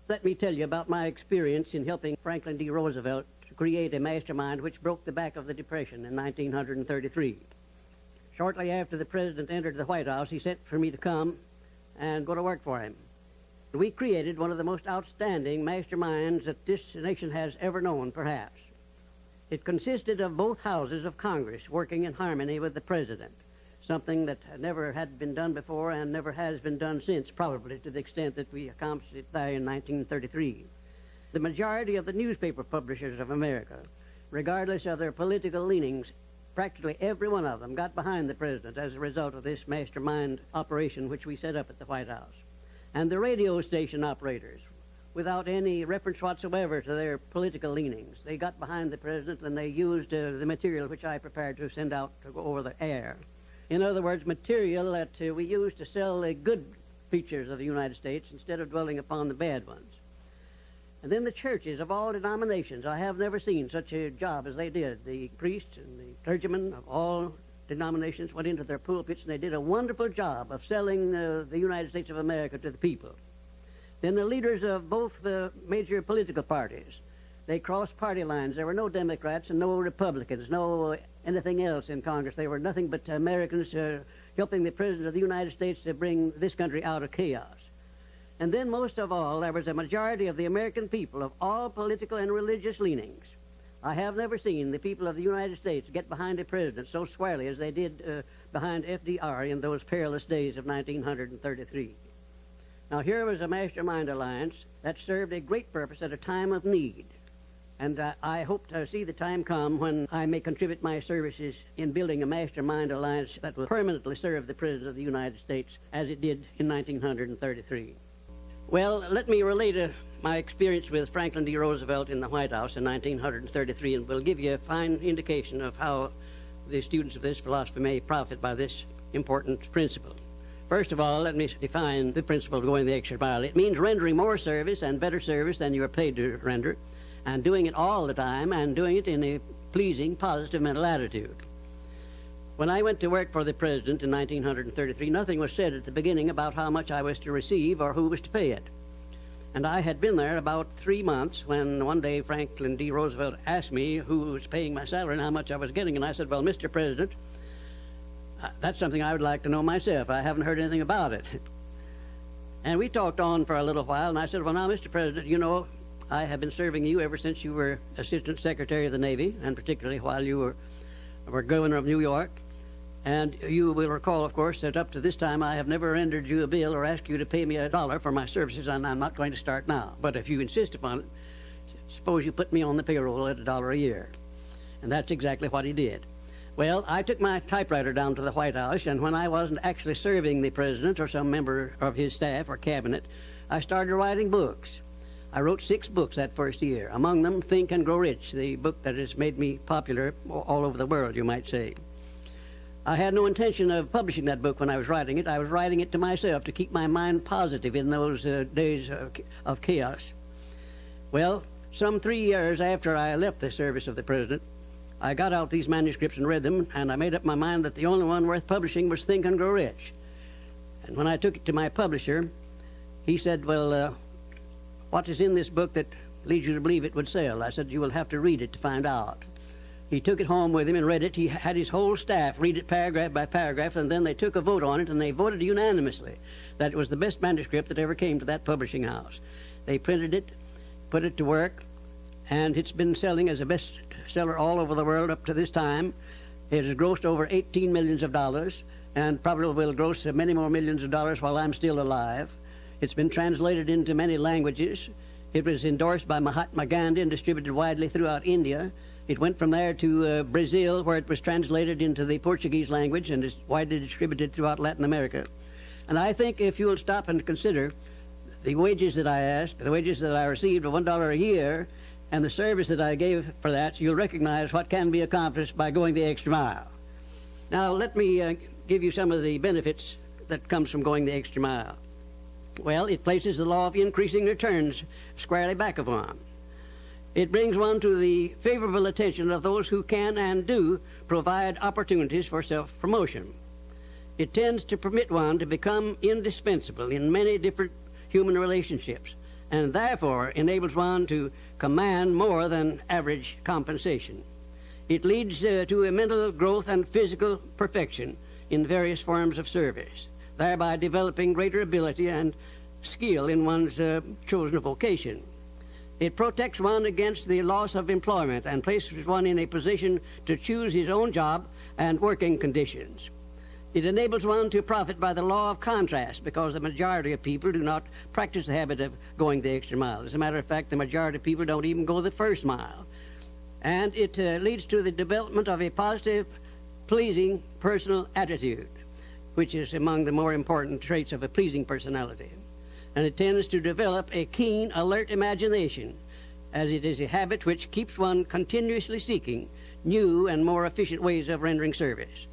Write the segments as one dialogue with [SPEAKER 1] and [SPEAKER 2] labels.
[SPEAKER 1] Let me tell you about my experience in helping Franklin D. Roosevelt to create a mastermind which broke the back of the Depression in 1933. Shortly after the President entered the White House, he sent for me to come and go to work for him. We created one of the most outstanding masterminds that this nation has ever known, perhaps. It consisted of both houses of Congress working in harmony with the President, something that never had been done before and never has been done since, probably to the extent that we accomplished it there in 1933. The majority of the newspaper publishers of America, regardless of their political leanings, practically every one of them got behind the President as a result of this mastermind operation which we set up at the White House. And the radio station operators, without any reference whatsoever to their political leanings, they got behind the President and they used the material which I prepared to send out to go over the air. In other words, material that we used to sell the good features of the United States instead of dwelling upon the bad ones. And then the churches of all denominations, I have never seen such a job as they did. The priests and the clergymen of all denominations went into their pulpits and they did a wonderful job of selling the United States of America to the people. Then the leaders of both the major political parties, they crossed party lines. There were no Democrats and no Republicans, no anything else in Congress. They were nothing but Americans helping the President of the United States to bring this country out of chaos. And then most of all, there was a majority of the American people of all political and religious leanings. I have never seen the people of the United States get behind a president so squarely as they did behind FDR in those perilous days of 1933. Now, here was a mastermind alliance that served a great purpose at a time of need. And I hope to see the time come when I may contribute my services in building a mastermind alliance that will permanently serve the President of the United States as it did in 1933. Well, let me relate my experience with Franklin D. Roosevelt in the White House in 1933, and will give you a fine indication of how the students of this philosophy may profit by this important principle. First of all, let me define the principle of going the extra mile. It means rendering more service and better service than you are paid to render, and doing it all the time, and doing it in a pleasing, positive mental attitude. When I went to work for the President in 1933, nothing was said at the beginning about how much I was to receive or who was to pay it. And I had been there about 3 months when one day Franklin D. Roosevelt asked me who was paying my salary and how much I was getting. And I said, well, Mr. President, that's something I would like to know myself. I haven't heard anything about it. And we talked on for a little while, and I said, well, now, Mr. President, you know, I have been serving you ever since you were Assistant Secretary of the Navy, and particularly while you were Governor of New York. And you will recall, of course, that up to this time I have never rendered you a bill or asked you to pay me $1 for my services, and I'm not going to start now. But if you insist upon it, suppose you put me on the payroll at $1 a year. And that's exactly what he did. Well, I took my typewriter down to the White House, and when I wasn't actually serving the President or some member of his staff or cabinet, I started writing books. I wrote 6 books that first year, among them Think and Grow Rich, the book that has made me popular all over the world, you might say. I had no intention of publishing that book when I was writing it. I was writing it to myself to keep my mind positive in those days of chaos. Well, some 3 years after I left the service of the President, I got out these manuscripts and read them, and I made up my mind that the only one worth publishing was Think and Grow Rich. And when I took it to my publisher, he said, well, what is in this book that leads you to believe it would sell? I said, you will have to read it to find out. He took it home with him and read it. He had his whole staff read it paragraph by paragraph, and then they took a vote on it, and they voted unanimously that it was the best manuscript that ever came to that publishing house. They printed it, put it to work, and it's been selling as a bestseller all over the world up to this time. It has grossed over $18 million, and probably will gross many more millions of dollars while I'm still alive. It's been translated into many languages. It was endorsed by Mahatma Gandhi and distributed widely throughout India. It went from there to Brazil, where it was translated into the Portuguese language and is widely distributed throughout Latin America. And I think if you'll stop and consider the wages that I asked, the wages that I received of $1 a year, and the service that I gave for that, you'll recognize what can be accomplished by going the extra mile. Now, let me give you some of the benefits that comes from going the extra mile. Well, it places the law of increasing returns squarely back of one. It brings one to the favorable attention of those who can and do provide opportunities for self-promotion. It tends to permit one to become indispensable in many different human relationships and therefore enables one to command more than average compensation. It leads to a mental growth and physical perfection in various forms of service, thereby developing greater ability and skill in one's chosen vocation. It protects one against the loss of employment and places one in a position to choose his own job and working conditions. It enables one to profit by the law of contrast, because the majority of people do not practice the habit of going the extra mile. As a matter of fact, the majority of people don't even go the first mile. And it leads to the development of a positive, pleasing personal attitude, which is among the more important traits of a pleasing personality. And it tends to develop a keen, alert imagination, as it is a habit which keeps one continuously seeking new and more efficient ways of rendering service.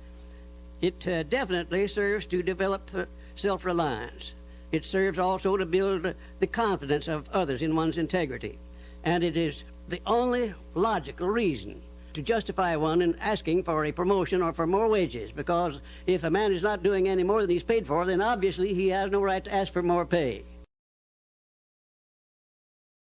[SPEAKER 1] It definitely serves to develop self-reliance. It serves also to build the confidence of others in one's integrity. And it is the only logical reason to justify one in asking for a promotion or for more wages, because if a man is not doing any more than he's paid for, then obviously he has no right to ask for more pay.